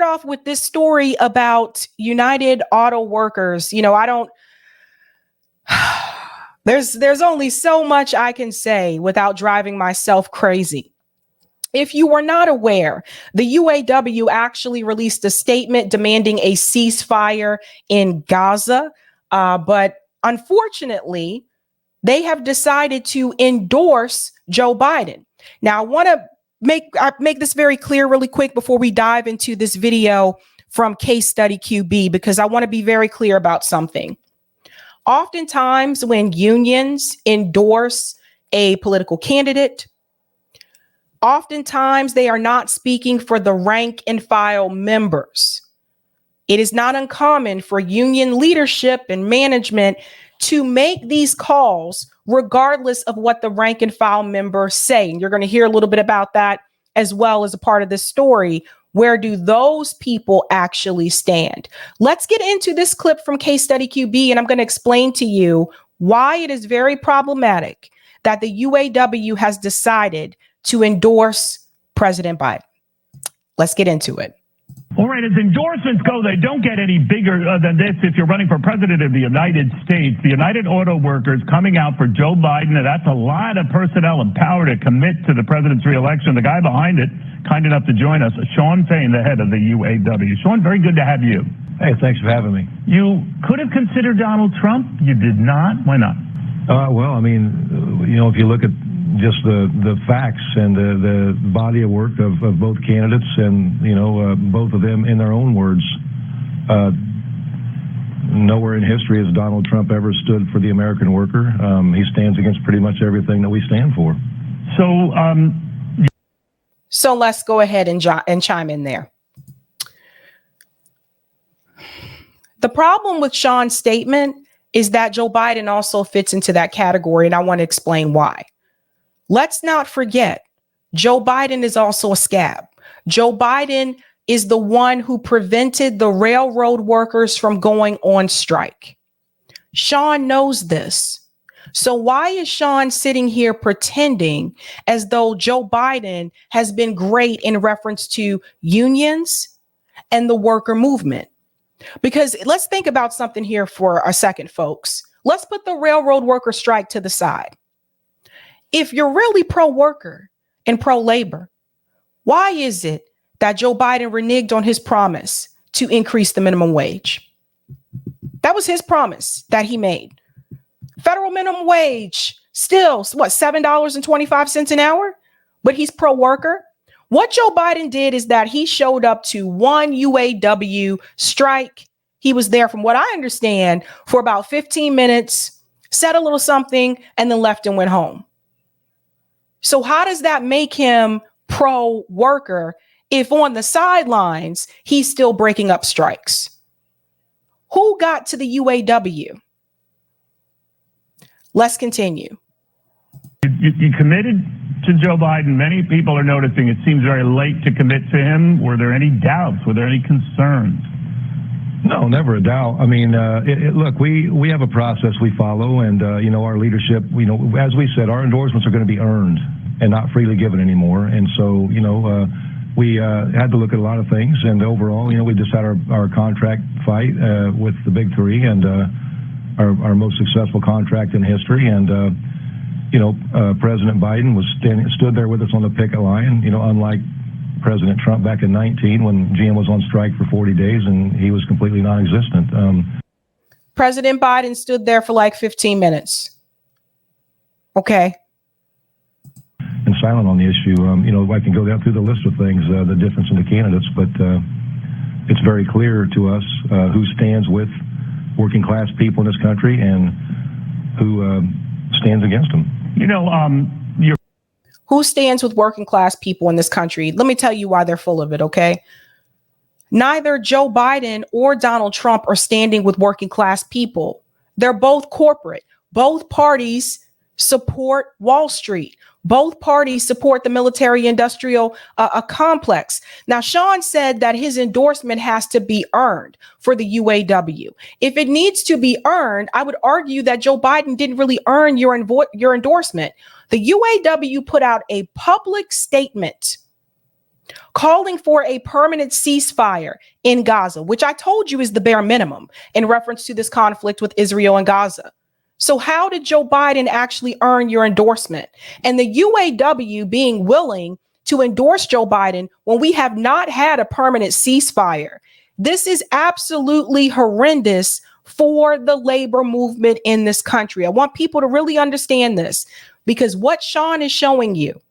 start off with this story about United Auto Workers. You know, I don't, there's only so much I can say without driving myself crazy. If you were not aware, the UAW actually released a statement demanding a ceasefire in Gaza. But unfortunately, they have decided to endorse Joe Biden. Now, I want to make this very clear really quick before we dive into this video from Case Study QB, because I want to be very clear about something. Oftentimes when unions endorse a political candidate, oftentimes they are not speaking for the rank and file members. It is not uncommon for union leadership and management to make these calls regardless of what the rank and file members say. And you're going to hear a little bit about that as well as a part of this story. Where do those people actually stand? Let's get into this clip from Case Study QB, and I'm going to explain to you why it is very problematic that the UAW has decided to endorse President Biden. Let's get into it. All right, as endorsements go, they don't get any bigger than this. If you're running for president of the United States, the United Auto Workers coming out for Joe Biden, and that's a lot of personnel and power to commit to the president's reelection. The guy behind it, kind enough to join us, Sean Fain, the head of the UAW. Sean, very good to have you. Hey, thanks for having me. You could have considered Donald Trump. You did not. Why not? Well, I mean, you know, if you look at just the facts and the body of work of both candidates and, you know, both of them in their own words, nowhere in history has Donald Trump ever stood for the American worker. He stands against pretty much everything that we stand for. So let's go ahead and chime in there. The problem with Sean's statement is that Joe Biden also fits into that category, and I want to explain why. Let's not forget, Joe Biden is also a scab. Joe Biden is the one who prevented the railroad workers from going on strike. Sean knows this. So why is Sean sitting here pretending as though Joe Biden has been great in reference to unions and the worker movement? Because let's think about something here for a second, folks. Let's put the railroad worker strike to the side. If you're really pro-worker and pro-labor, why is it that Joe Biden reneged on his promise to increase the minimum wage? That was his promise that he made. Federal minimum wage, still, what, $7.25 an hour? But he's pro-worker. What Joe Biden did is that he showed up to one UAW strike. He was there, from what I understand, for about 15 minutes, said a little something, and then left and went home. So how does that make him pro-worker if on the sidelines, he's still breaking up strikes? Who got to the UAW? Let's continue. You committed to Joe Biden. Many people are noticing it seems very late to commit to him. Were there any doubts? Were there any concerns? No, never a doubt. I mean, look, we have a process we follow, and you know, our leadership, you know, as we said, our endorsements are going to be earned and not freely given anymore. And so, you know, we had to look at a lot of things, and overall, you know, we just had our contract fight with the big three, and our most successful contract in history. And you know, President Biden stood there with us on the picket line. You know, unlike President Trump back in 19 when GM was on strike for 40 days and he was completely non-existent. President Biden stood there for like 15 minutes. Okay. And silent on the issue. You know, I can go down through the list of things, the difference in the candidates, but it's very clear to us who stands with working class people in this country and who stands against them. You know, who stands with working class people in this country? Let me tell you why they're full of it, okay? Neither Joe Biden or Donald Trump are standing with working class people. They're both corporate. Both parties support Wall Street. Both parties support the military industrial complex. Now, Sean said that his endorsement has to be earned for the UAW. If it needs to be earned, I would argue that Joe Biden didn't really earn your endorsement. The UAW put out a public statement calling for a permanent ceasefire in Gaza, which I told you is the bare minimum in reference to this conflict with Israel and Gaza. So how did Joe Biden actually earn your endorsement? And the UAW being willing to endorse Joe Biden when we have not had a permanent ceasefire. This is absolutely horrendous for the labor movement in this country. I want people to really understand this, because what Sean is showing you,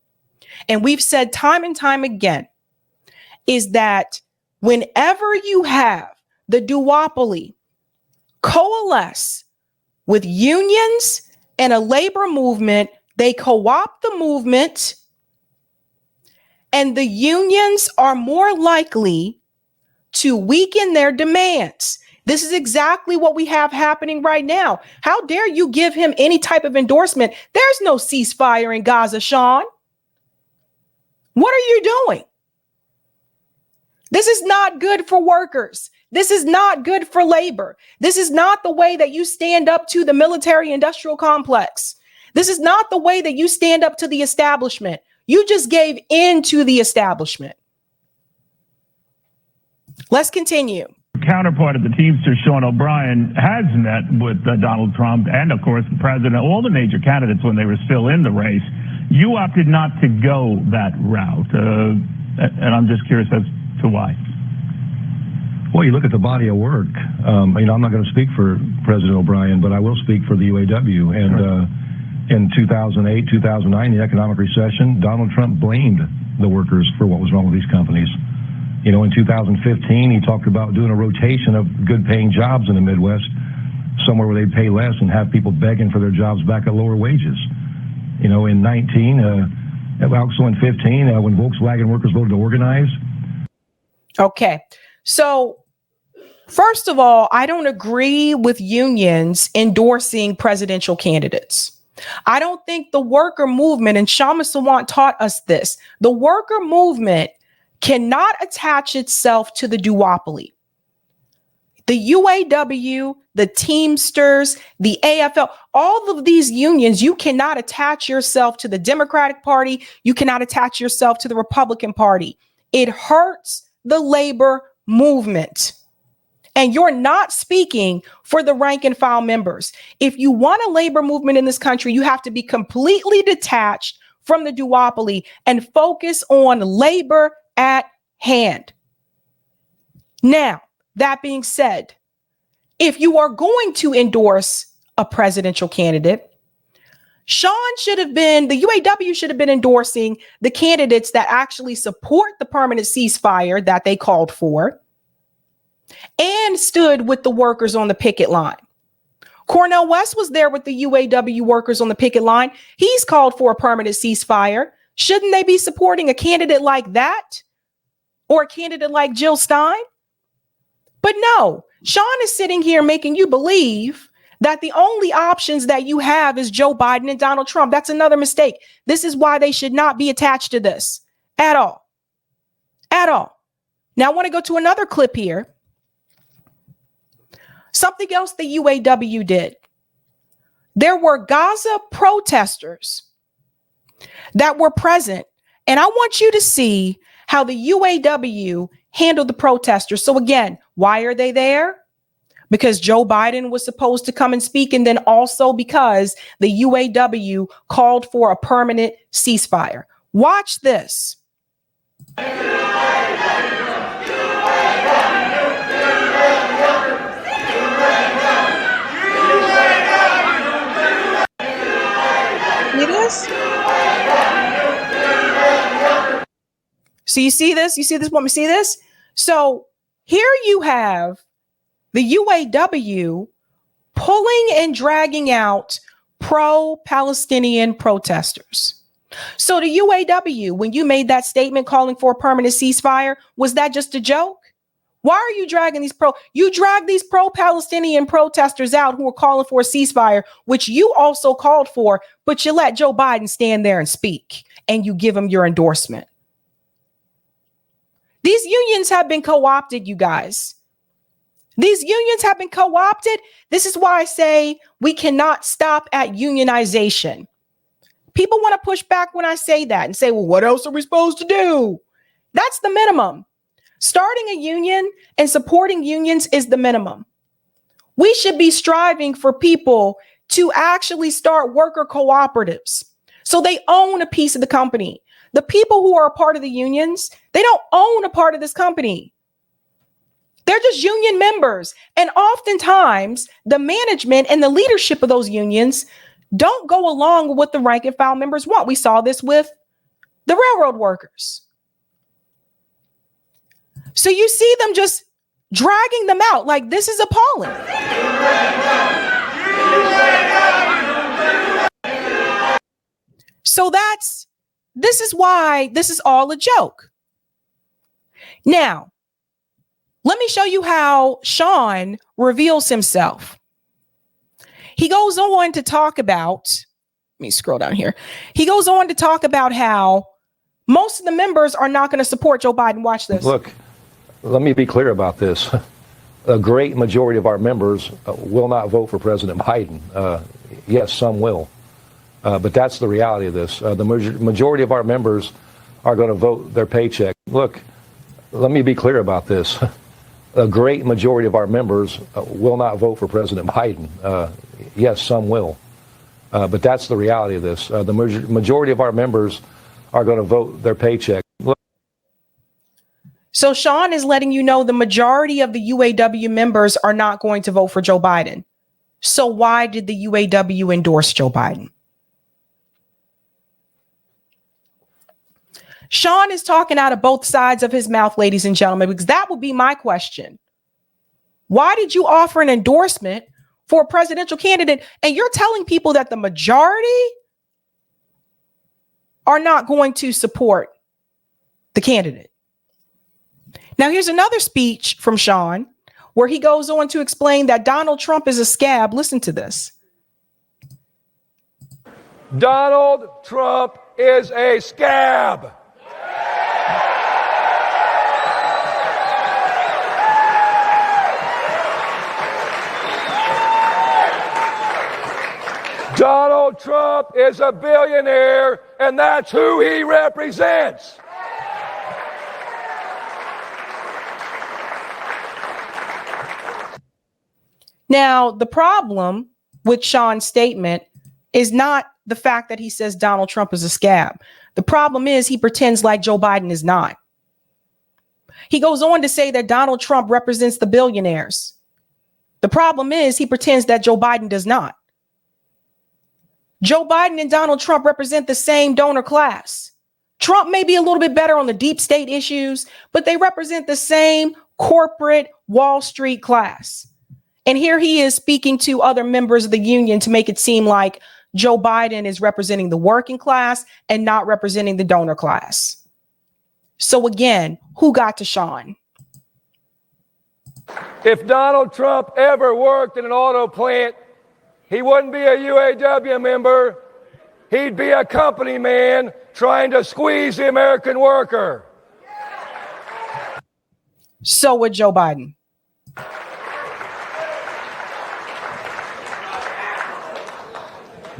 and we've said time and time again, is that whenever you have the duopoly coalesce with unions and a labor movement, they co-opt the movement, and the unions are more likely to weaken their demands. This is exactly what we have happening right now. How dare you give him any type of endorsement? There's no ceasefire in Gaza, Sean. What are you doing? This is not good for workers. This is not good for labor. This is not the way that you stand up to the military industrial complex. This is not the way that you stand up to the establishment. You just gave in to the establishment. Let's continue. Counterpart of the Teamsters, Sean O'Brien, has met with Donald Trump and, of course, the president, all the major candidates when they were still in the race. You opted not to go that route, and I'm just curious as to why. Well, you look at the body of work. I'm not going to speak for President O'Brien, but I will speak for the UAW. And in 2008, 2009, the economic recession, Donald Trump blamed the workers for what was wrong with these companies. In 2015, he talked about doing a rotation of good-paying jobs in the Midwest, somewhere where they pay less and have people begging for their jobs back at lower wages. In 19, also in 15, when Volkswagen workers voted to organize. Okay, so first of all, I don't agree with unions endorsing presidential candidates. I don't think the worker movement, and Shama Sawant taught us this, the worker movement cannot attach itself to the duopoly. The UAW, the Teamsters, the AFL, all of these unions, you cannot attach yourself to the Democratic Party. You cannot attach yourself to the Republican Party. It hurts the labor movement. And you're not speaking for the rank and file members. If you want a labor movement in this country, you have to be completely detached from the duopoly and focus on labor at hand. Now, that being said, if you are going to endorse a presidential candidate, the UAW should have been endorsing the candidates that actually support the permanent ceasefire that they called for and stood with the workers on the picket line. Cornel West was there with the UAW workers on the picket line. He's called for a permanent ceasefire. Shouldn't they be supporting a candidate like that? Or a candidate like Jill Stein? But no, Sean is sitting here making you believe that the only options that you have is Joe Biden and Donald Trump. That's another mistake. This is why they should not be attached to this at all. At all. Now I want to go to another clip here. Something else the UAW did. There were Gaza protesters that were present, and I want you to see how the UAW handled the protesters. So again, why are they there? Because Joe Biden was supposed to come and speak, and then also because the UAW called for a permanent ceasefire. Watch this. See this? So you see this? You see this? Want me to see this? So here you have the UAW pulling and dragging out pro-Palestinian protesters. So the UAW, when you made that statement calling for a permanent ceasefire, was that just a joke? Why are you dragging you drag these pro-Palestinian protesters out who are calling for a ceasefire, which you also called for, but you let Joe Biden stand there and speak and you give him your endorsement. These unions have been co-opted, you guys. These unions have been co-opted. This is why I say we cannot stop at unionization. People want to push back when I say that and say, well, what else are we supposed to do? That's the minimum. Starting a union and supporting unions is the minimum. We should be striving for people to actually start worker cooperatives so they own a piece of the company. The people who are a part of the unions, they don't own a part of this company. They're just union members. And oftentimes, the management and the leadership of those unions don't go along with what the rank and file members want. We saw this with the railroad workers. So you see them just dragging them out. Like, this is appalling. So this is why this is all a joke. Now, let me show you how Sean reveals himself. He goes on to talk about, let me scroll down here. He goes on to talk about how most of the members are not going to support Joe Biden. Watch this. Look, let me be clear about this. A great majority of our members will not vote for President Biden. Yes, some will. But that's the reality of this. The majority of our members are going to vote their paycheck. Look, let me be clear about this. A great majority of our members will not vote for President Biden. Yes, some will. But that's the reality of this. The majority of our members are going to vote their paycheck. Look. So Sean is letting you know the majority of the UAW members are not going to vote for Joe Biden. So why did the UAW endorse Joe Biden? Sean is talking out of both sides of his mouth, ladies and gentlemen, because that would be my question. Why did you offer an endorsement for a presidential candidate and you're telling people that the majority are not going to support the candidate? Now, here's another speech from Sean where he goes on to explain that Donald Trump is a scab. Listen to this. Donald Trump is a scab. Donald Trump is a billionaire, and that's who he represents. Now, the problem with Sean's statement is not the fact that he says Donald Trump is a scab. The problem is he pretends like Joe Biden is not. He goes on to say that Donald Trump represents the billionaires. The problem is he pretends that Joe Biden does not. Joe Biden and Donald Trump represent the same donor class. Trump may be a little bit better on the deep state issues, but they represent the same corporate Wall Street class. And here he is speaking to other members of the union to make it seem like Joe Biden is representing the working class and not representing the donor class. So again, who got to Sean? If Donald Trump ever worked in an auto plant, he wouldn't be a UAW member. He'd be a company man trying to squeeze the American worker. So would Joe Biden.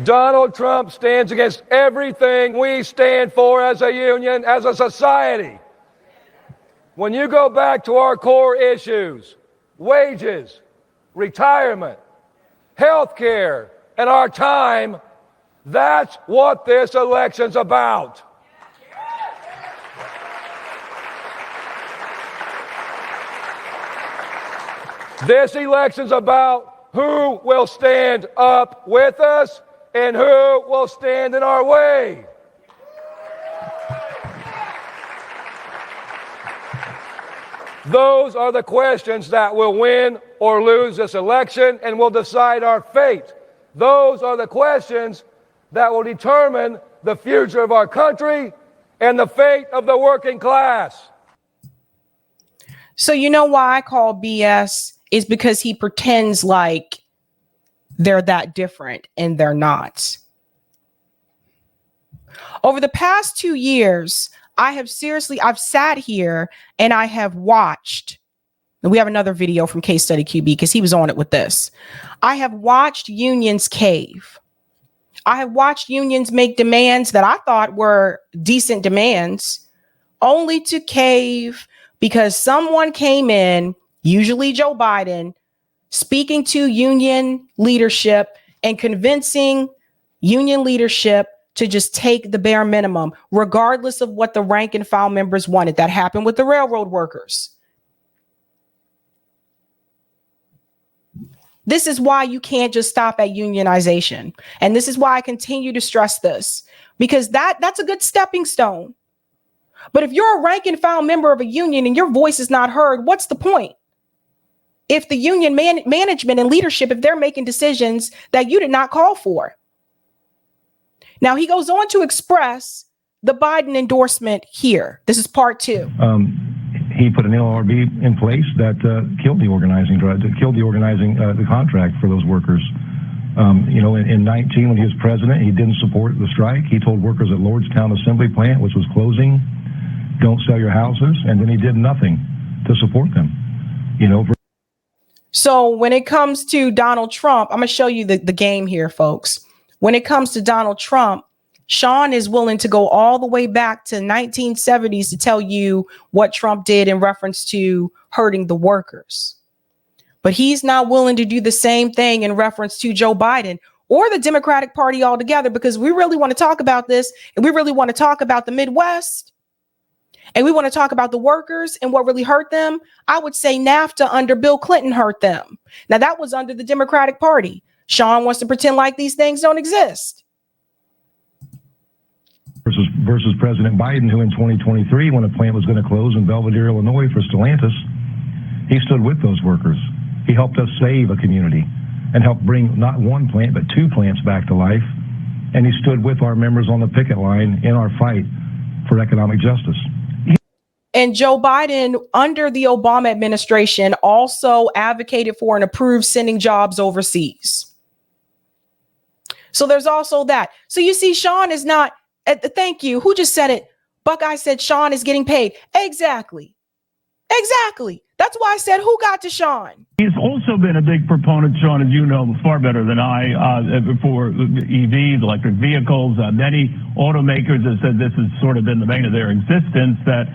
Donald Trump stands against everything we stand for as a union, as a society. When you go back to our core issues, wages, retirement, health care, and our time, that's what this election's about. This election's about who will stand up with us and who will stand in our way. Those are the questions that will win or lose this election and will decide our fate. Those are the questions that will determine the future of our country and the fate of the working class. So you know why I call BS is because he pretends like they're that different and they're not. Over the past 2 years, I've sat here and I have watched, and we have another video from Case Study QB because he was on it with this. I have watched unions cave. I have watched unions make demands that I thought were decent demands, only to cave because someone came in, usually Joe Biden, speaking to union leadership and convincing union leadership to just take the bare minimum, regardless of what the rank and file members wanted. That happened with the railroad workers. This is why you can't just stop at unionization. And this is why I continue to stress this, because that's a good stepping stone. But if you're a rank and file member of a union and your voice is not heard, what's the point? If the union management and leadership, if they're making decisions that you did not call for. Now, he goes on to express the Biden endorsement here. This is part 2. He put an LRB in place that killed the organizing, the contract for those workers. In 19, when he was president, he didn't support the strike. He told workers at Lordstown Assembly Plant, which was closing, don't sell your houses. And then he did nothing to support them. So when it comes to Donald Trump, I'm going to show you the game here, folks. When it comes to Donald Trump, Sean is willing to go all the way back to 1970s to tell you what Trump did in reference to hurting the workers. But he's not willing to do the same thing in reference to Joe Biden or the Democratic Party altogether, because we really want to talk about this, and we really want to talk about the Midwest, and we want to talk about the workers and what really hurt them. I would say NAFTA under Bill Clinton hurt them. Now, that was under the Democratic Party. Sean wants to pretend like these things don't exist. Versus President Biden, who in 2023, when a plant was going to close in Belvedere, Illinois for Stellantis, he stood with those workers. He helped us save a community and helped bring not one plant, but 2 plants back to life. And he stood with our members on the picket line in our fight for economic justice. And Joe Biden, under the Obama administration, also advocated for and approved sending jobs overseas. So there's also that. So you see, Sean is not, thank you. Who just said it? Buckeye said Sean is getting paid. Exactly. That's why I said, who got to Sean? He's also been a big proponent, Sean, as you know, far better than I, for EVs, electric vehicles. Many automakers have said this has sort of been the bane of their existence, that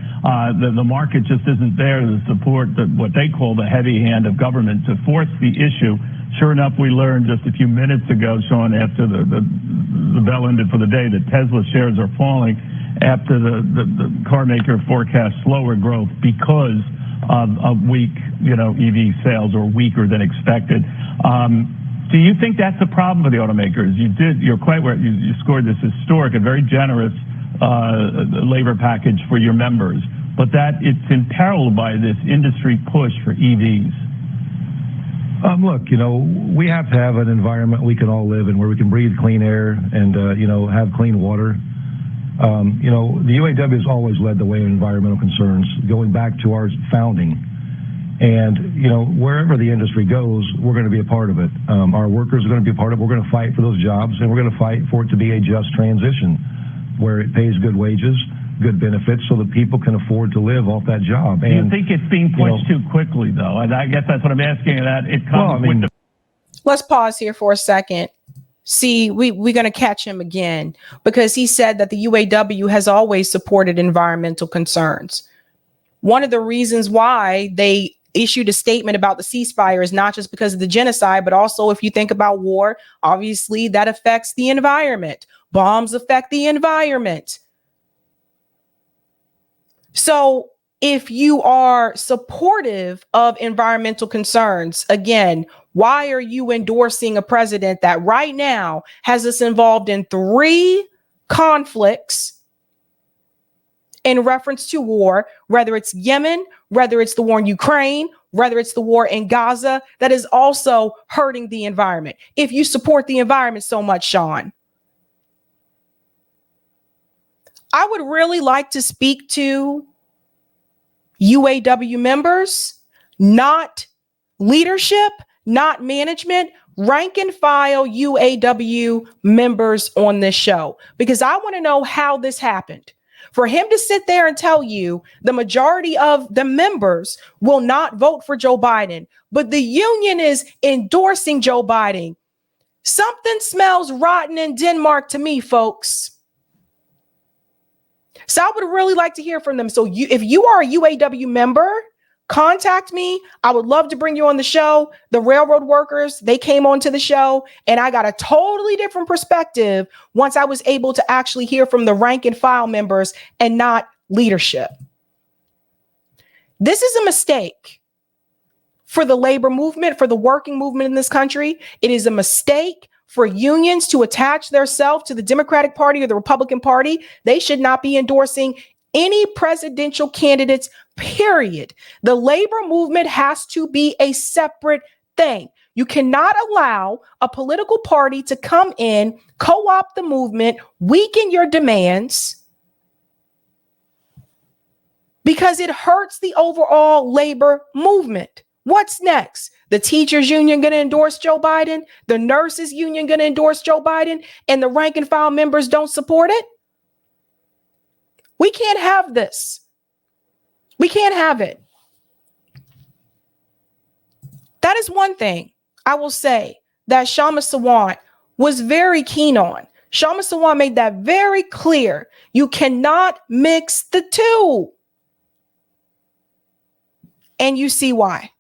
the market just isn't there to support what they call the heavy hand of government to force the issue. Sure enough, we learned just a few minutes ago, Sean, after the bell ended for the day, that Tesla shares are falling after the car maker forecasts slower growth because of weak, EV sales, or weaker than expected. Do you think that's a problem for the automakers? You're quite right. You scored this historic and very generous labor package for your members, but that it's imperiled by this industry push for EVs. Look, we have to have an environment we can all live in where we can breathe clean air and, have clean water. The UAW has always led the way in environmental concerns, going back to our founding. And, wherever the industry goes, we're going to be a part of it. Our workers are going to be a part of it. We're going to fight for those jobs, and we're going to fight for it to be a just transition where it pays good wages, good benefits, so that people can afford to live off that job. Do you think it's being pushed too quickly, though? And I guess that's what I'm asking. That it comes with the. Let's pause here for a second. See, we're going to catch him again, because he said that the UAW has always supported environmental concerns. One of the reasons why they issued a statement about the ceasefire is not just because of the genocide, but also if you think about war, obviously that affects the environment. Bombs affect the environment. So if you are supportive of environmental concerns, again, why are you endorsing a president that right now has us involved in 3 conflicts in reference to war, whether it's Yemen, whether it's the war in Ukraine, whether it's the war in Gaza, that is also hurting the environment? If you support the environment so much, Sean, I would really like to speak to UAW members, not leadership, not management, rank and file UAW members on this show, because I want to know how this happened. For him to sit there and tell you the majority of the members will not vote for Joe Biden, but the union is endorsing Joe Biden. Something smells rotten in Denmark to me, folks. So I would really like to hear from them. So if you are a UAW member, contact me. I would love to bring you on the show. The railroad workers, they came onto the show and I got a totally different perspective once I was able to actually hear from the rank and file members and not leadership. This is a mistake for the labor movement, for the working movement in this country. It is a mistake for unions to attach themselves to the Democratic Party or the Republican Party. They should not be endorsing any presidential candidates, period. The labor movement has to be a separate thing. You cannot allow a political party to come in, co-opt the movement, weaken your demands, because it hurts the overall labor movement. What's next? The teachers union going to endorse Joe Biden? The nurses union going to endorse Joe Biden? And the rank and file members don't support it? We can't have this. We can't have it. That is one thing I will say that Kshama Sawant was very keen on. Kshama Sawant made that very clear. You cannot mix the two. And you see why.